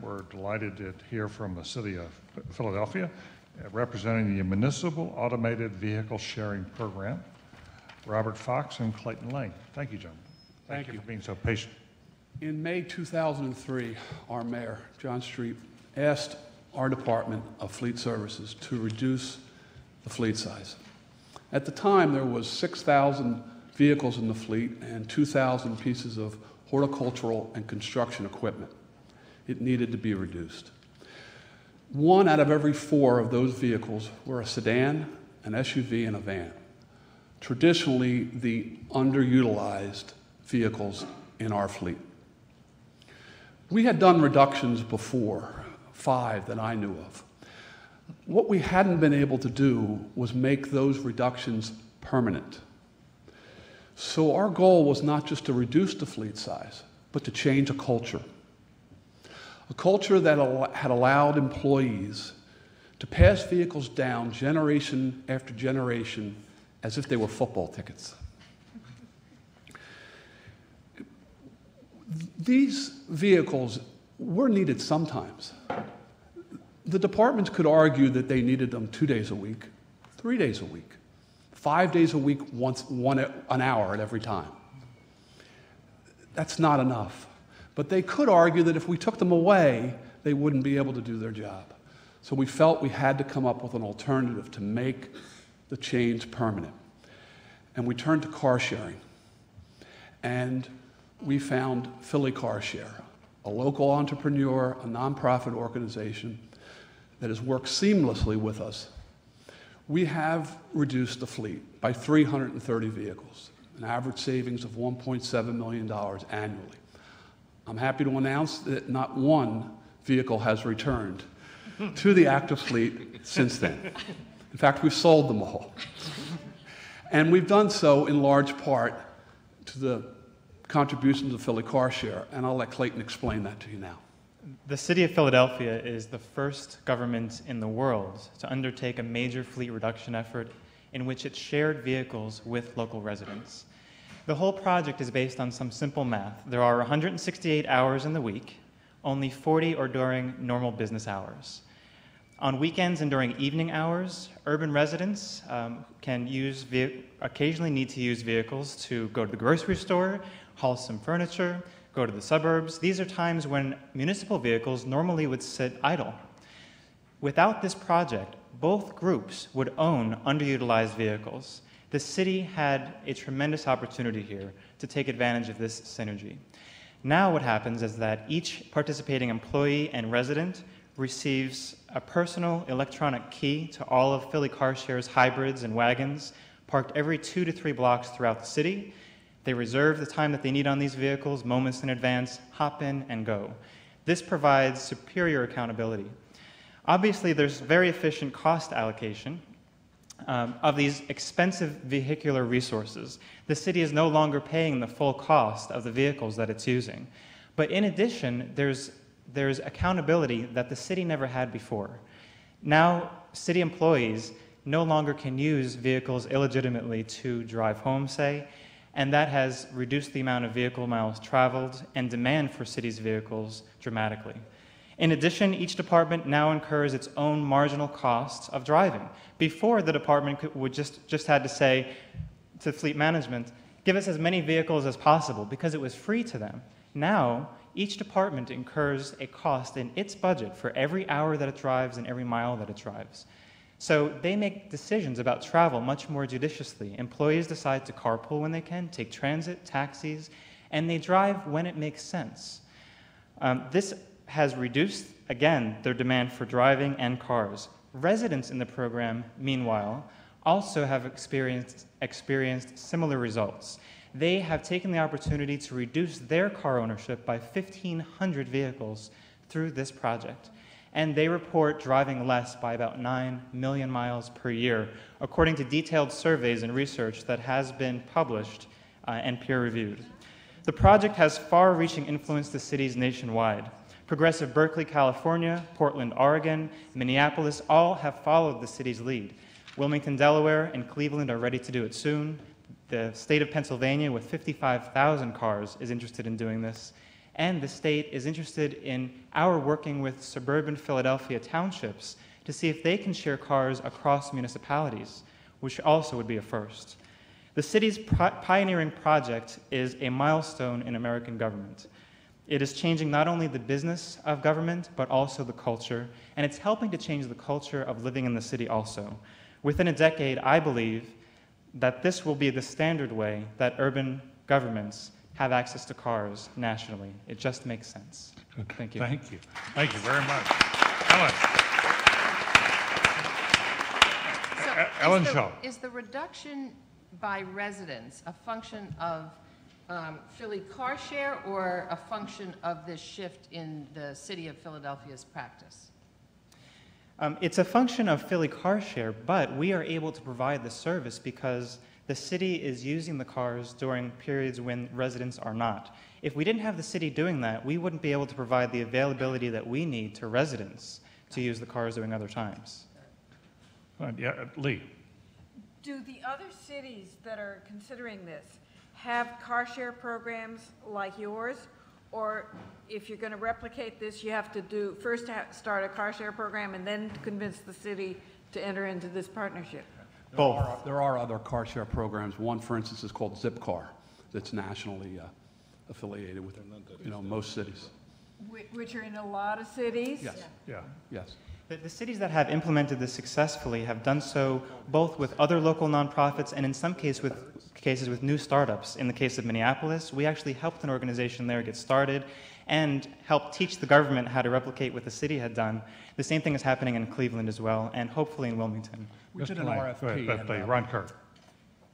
We're delighted to hear from the city of Philadelphia, representing the Municipal Automated Vehicle Sharing Program, Robert Fox and Clayton Lane. Thank you, gentlemen. Thank you for being so patient. In May 2003, our mayor, John Street, asked our Department of Fleet Services to reduce the fleet size. At the time, there was 6,000 vehicles in the fleet and 2,000 pieces of horticultural and construction equipment. It needed to be reduced. 1 out of every 4 of those vehicles were a sedan, an SUV, and a van. Traditionally, the underutilized vehicles in our fleet. We had done reductions before, 5 that I knew of. What we hadn't been able to do was make those reductions permanent. So our goal was not just to reduce the fleet size, but to change a culture. A culture that had allowed employees to pass vehicles down generation after generation as if they were football tickets. These vehicles were needed sometimes. The departments could argue that they needed them 2 days a week, 3 days a week, 5 days a week, an hour at every time. That's not enough. But they could argue that if we took them away, they wouldn't be able to do their job. So we felt we had to come up with an alternative to make the change permanent. And we turned to car sharing. And we found Philly Car Share, a local entrepreneur, a nonprofit organization that has worked seamlessly with us. We have reduced the fleet by 330 vehicles, an average savings of $1.7 million annually. I'm happy to announce that not one vehicle has returned to the active fleet since then. In fact, we've sold them all. And we've done so in large part to the contributions of Philly Car Share, and I'll let Clayton explain that to you now. The city of Philadelphia is the first government in the world to undertake a major fleet reduction effort in which it shared vehicles with local residents. The whole project is based on some simple math. There are 168 hours in the week. Only 40 are during normal business hours. On weekends and during evening hours, urban residents occasionally need to use vehicles to go to the grocery store, haul some furniture, go to the suburbs. These are times when municipal vehicles normally would sit idle. Without this project, both groups would own underutilized vehicles. The city had a tremendous opportunity here to take advantage of this synergy. Now what happens is that each participating employee and resident receives a personal electronic key to all of Philly Car Share's hybrids and wagons parked every 2 to 3 blocks throughout the city. They reserve the time that they need on these vehicles moments in advance, hop in and go. This provides superior accountability. Obviously, there's very efficient cost allocation of these expensive vehicular resources. The city is no longer paying the full cost of the vehicles that it's using. But in addition, there's accountability that the city never had before. Now, city employees no longer can use vehicles illegitimately to drive home, say, and that has reduced the amount of vehicle miles traveled and demand for cities' vehicles dramatically. In addition, each department now incurs its own marginal costs of driving. Before, the department would just had to say to fleet management, give us as many vehicles as possible because it was free to them. Now, each department incurs a cost in its budget for every hour that it drives and every mile that it drives. So they make decisions about travel much more judiciously. Employees decide to carpool when they can, take transit, taxis, and they drive when it makes sense. This has reduced, again, their demand for driving and cars. Residents in the program, meanwhile, also have experienced similar results. They have taken the opportunity to reduce their car ownership by 1,500 vehicles through this project. And they report driving less by about 9 million miles per year, according to detailed surveys and research that has been published and peer-reviewed. The project has far-reaching influence to cities nationwide. Progressive Berkeley, California, Portland, Oregon, Minneapolis all have followed the city's lead. Wilmington, Delaware, and Cleveland are ready to do it soon. The state of Pennsylvania, with 55,000 cars, is interested in doing this. And the state is interested in our working with suburban Philadelphia townships to see if they can share cars across municipalities, which also would be a first. The city's pioneering project is a milestone in American government. It is changing not only the business of government, but also the culture, and it's helping to change the culture of living in the city also. Within a decade, I believe that this will be the standard way that urban governments have access to cars nationally. It just makes sense. Thank you. Thank you. Thank you very much. Ellen. Ellen Shaw. Is the reduction by residents a function of Philly car share or a function of this shift in the city of Philadelphia's practice? It's a function of Philly car share, but we are able to provide the service because the city is using the cars during periods when residents are not. If we didn't have the city doing that, we wouldn't be able to provide the availability that we need to residents to use the cars during other times. Yeah, Lee. Do the other cities that are considering this have car share programs like yours? Or if you're going to replicate this, you have to first start a car share program and then convince the city to enter into this partnership? Both. There are other car share programs. One, for instance, is called Zipcar, that's nationally affiliated with most cities. Which are in a lot of cities? Yes. Yeah. Yes. The cities that have implemented this successfully have done so both with other local nonprofits and in some cases with new startups. In the case of Minneapolis, we actually helped an organization there get started and helped teach the government how to replicate what the city had done. The same thing is happening in Cleveland as well, and hopefully in Wilmington. We did Mr. an Lane. RFP. But Ron Kerr.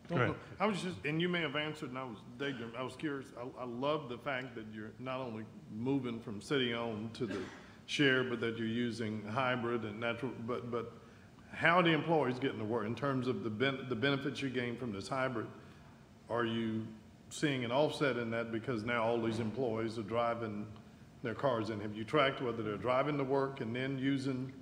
Go ahead. I was just, and you may have answered, and I was curious. I love the fact that you're not only moving from city-owned to the share, but that you're using hybrid and natural. But how are the employees getting to work in terms of the benefits you gain from this hybrid? Are you seeing an offset in that because now all these employees are driving their cars? And have you tracked whether they're driving to work and then using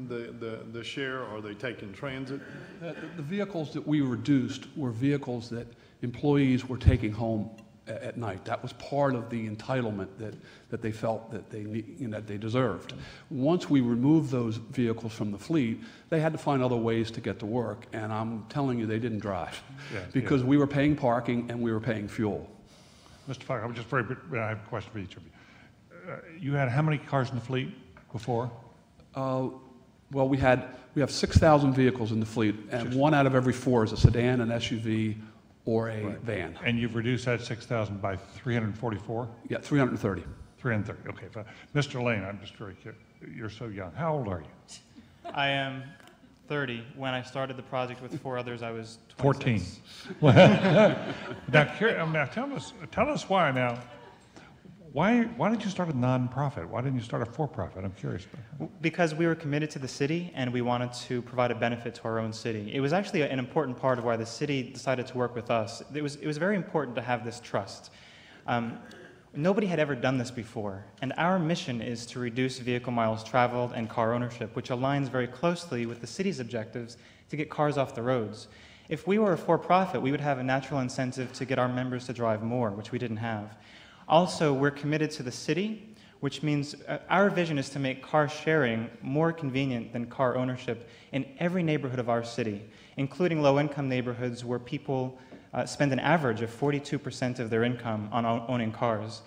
the share, or are they taking transit? The vehicles that we reduced were vehicles that employees were taking home at night. That was part of the entitlement that they felt that they deserved. Once we removed those vehicles from the fleet, they had to find other ways to get to work, and I'm telling you, they didn't drive because we were paying parking and we were paying fuel. Mr. Fox, I'm just I have a question for each of you. You had how many cars in the fleet before? Well, we have 6,000 vehicles in the fleet, and 1 out of every 4 is a sedan, an SUV, or a van. And you've reduced that 6,000 by 344? Yeah, 330. 330, okay. Fine. Mr. Lane, I'm just very curious. You're so young. How old are you? I am 30. When I started the project with 4 others, I was 26. 14. Now tell us why now. Why did you start a nonprofit? Why didn't you start a for-profit? I'm curious. Because we were committed to the city and we wanted to provide a benefit to our own city. It was actually an important part of why the city decided to work with us. It was very important to have this trust. Nobody had ever done this before, and our mission is to reduce vehicle miles traveled and car ownership, which aligns very closely with the city's objectives to get cars off the roads. If we were a for-profit, we would have a natural incentive to get our members to drive more, which we didn't have. Also, we're committed to the city, which means our vision is to make car sharing more convenient than car ownership in every neighborhood of our city, including low-income neighborhoods where people spend an average of 42% of their income on owning cars.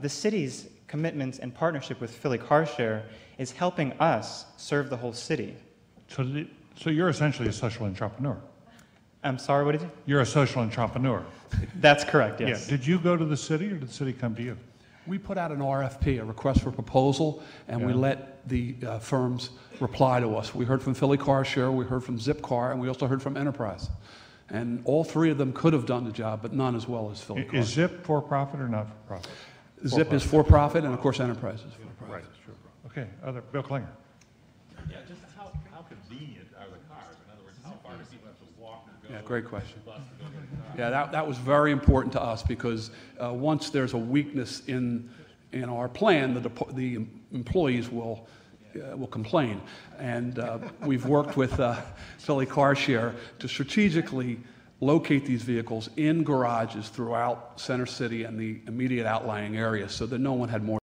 The city's commitment and partnership with Philly Car Share is helping us serve the whole city. So you're essentially a social entrepreneur. I'm sorry, what did you? You're a social entrepreneur. That's correct, yes. Yeah. Did you go to the city, or did the city come to you? We put out an RFP, a request for proposal, and we let the firms reply to us. We heard from Philly Car Share, we heard from Zipcar, and we also heard from Enterprise. And all 3 of them could have done the job, but none as well as Philly Car Share. Is Zip for-profit or not for-profit? Zip is for-profit, and of course Enterprise is for-profit. Right, sure. Okay, Bill Klinger. Yeah, just how convenient are the cars? In other words, how far do people have to walk or go? Yeah, great question. Yeah, that was very important to us because once there's a weakness in our plan, the employees will complain. And we've worked with Philly Car Share to strategically locate these vehicles in garages throughout Center City and the immediate outlying areas so that no one had more